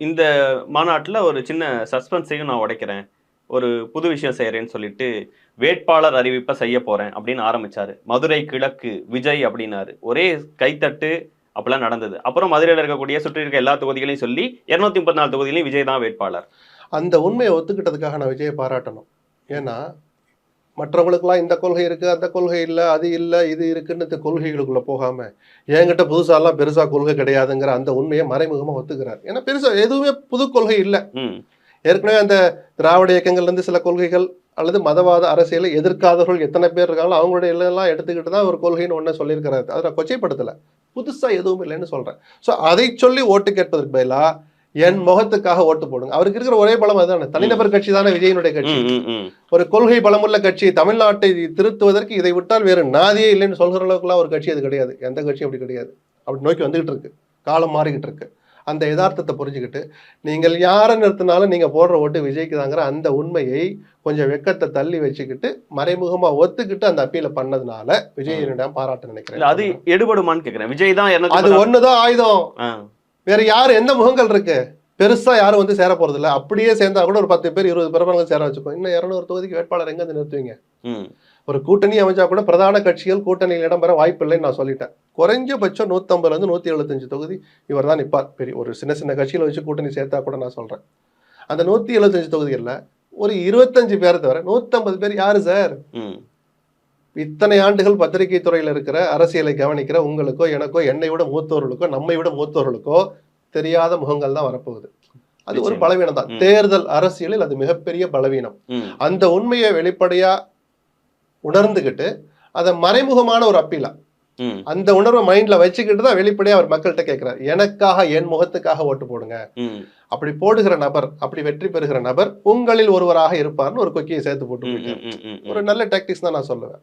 இந்த மாநாட்டுல ஒரு சின்ன சஸ்பென்ஸையும் நான் உடைக்கிறேன். ஒரு புது விஷயம் செய்றேன்னு சொல்லிட்டு, வேட்பாளர் அறிவிப்ப செய்ய போறேன் அப்படின்னு ஆரம்பிச்சாரு. மதுரை கிழக்கு விஜய் அப்படின்னாரு. ஒரே கைத்தட்டு அப்பலாம் நடந்தது. அப்புறம் மதுரையில இருக்கக்கூடிய சுற்றி இருக்க எல்லா தொகுதிகளையும் சொல்லி 234 தொகுதியிலும் விஜய் தான் வேட்பாளர். அந்த உண்மையை ஒத்துக்கிட்டதுக்காக நான் விஜயை பாராட்டணும். ஏன்னா மற்றவங்களுக்குலாம் இந்த கொள்கை இருக்கு, அந்த கொள்கை இல்லை, அது இல்லை, இது இருக்குன்னு இந்த கொள்கைகளுக்குள்ள போகாம என்கிட்ட புதுசாலாம் பெருசா கொள்கை கிடையாதுங்கிற அந்த உண்மையை மறைமுகமா ஒத்துக்கிறார். ஏன்னா பெருசா எதுவுமே புது கொள்கை இல்லை. ஏற்கனவே அந்த திராவிட இயக்கங்கள்ல இருந்து சில கொள்கைகள் அல்லது மதவாத அரசியலை எதிர்க்காதவர்கள் எத்தனை பேர் இருக்காங்களோ அவங்களுடைய எல்லாம் எடுத்துக்கிட்டு தான் ஒரு கொள்கைன்னு ஒன்று சொல்லியிருக்கிறாரு. அதை நான் கொச்சைப்படுத்தலை, புதுசா எதுவும் இல்லைன்னு சொல்றேன். ஸோ அதை சொல்லி ஓட்டு கேட்பதற்கு பதிலா என் முகத்துக்காக ஓட்டு போடுங்க. அவருக்கு இருக்கிற ஒரே பலம் அதுதானே, தனிநபர் கட்சி தானே விஜயனுடைய கட்சி. ஒரு கொள்கை பலமுள்ள கட்சி, தமிழ்நாட்டை திருத்துவதற்கு இதை விட்டால் வேறு நாதியே இல்லைன்னு சொல்கிற அளவுக்குலாம் ஒரு கட்சி அது கிடையாது. எந்த கட்சியும் அப்படி கிடையாது. அப்படி நோக்கி வந்துகிட்டு இருக்கு, காலம் மாறிக்கிட்டு இருக்கு. அந்த யதார்த்தத்தை புரிஞ்சுக்கிட்டு நீங்கள் யாரை நிறுத்தினாலும் நீங்க போடுற ஓட்டு விஜய்க்கு தாங்கிற அந்த உண்மையை கொஞ்சம் வெக்கத்தை தள்ளி வச்சுக்கிட்டு மறைமுகமா ஒத்துக்கிட்டு அந்த அப்பீல பண்ணதுனால விஜயனிடம் பாராட்ட நினைக்கிறேன். அது எடுபடுமான்னு கேட்கிறேன். விஜய் தான் அது ஒண்ணுதான் ஆயுதம். வேற யாரு எந்த முகங்கள் இருக்கு? பெருசா யாரும் வந்து சேர போறது இல்லை. அப்படியே சேர்ந்தா கூட ஒரு 10 பேர் 20 பிரபலங்கள் சேர வச்சுக்கோ. இன்னும் 200 தொகுதிக்கு வேட்பாளர் எங்க வந்து நிறுத்துவீங்க? ஒரு கூட்டணி அமைச்சா கூட பிரதான கட்சிகள் கூட்டணியில் இடம்பெற வாய்ப்பு இல்லைன்னு நான் சொல்லிட்டேன். குறைஞ்சபட்சம் 150 இருந்து 175 தொகுதி இவர் தான் நிற்பார். பெரிய ஒரு சின்ன சின்ன கட்சியில வச்சு கூட்டணி சேர்த்தா கூட நான் சொல்றேன். அந்த 175 தொகுதிகளில் ஒரு 25 பேரை தவிர 150 பேர் யாரு சார்? இத்தனை ஆண்டுகள் பத்திரிகை துறையில் இருக்கிற அரசியலை கவனிக்கிற உங்களுக்கோ எனக்கோ என்னை விட மூத்தவர்களுக்கோ நம்மை விட மூத்தவர்களுக்கோ தெரியாத முகங்கள் தான் வரப்போகுது. அது ஒரு பலவீனம் தான். தேர்தல் அரசியலில் அது மிகப்பெரிய பலவீனம். அந்த உண்மையை வெளிப்படையா உணர்ந்துகிட்டு அதை மறைமுகமான ஒரு அப்பீலா அந்த உணர்வை மைண்ட்ல வச்சுக்கிட்டு தான் வெளிப்படையா அவர் மக்கள்கிட்ட கேட்கிறார், எனக்காக என் முகத்துக்காக ஓட்டு போடுங்க. அப்படி போடுகிற நபர், அப்படி வெற்றி பெறுகிற நபர் உங்களில் ஒருவராக இருப்பார்னு ஒரு கொக்கியை சேர்த்து போட்டு ஒரு நல்ல டாக்டிக்ஸ் தான் நான் சொல்லுவேன்.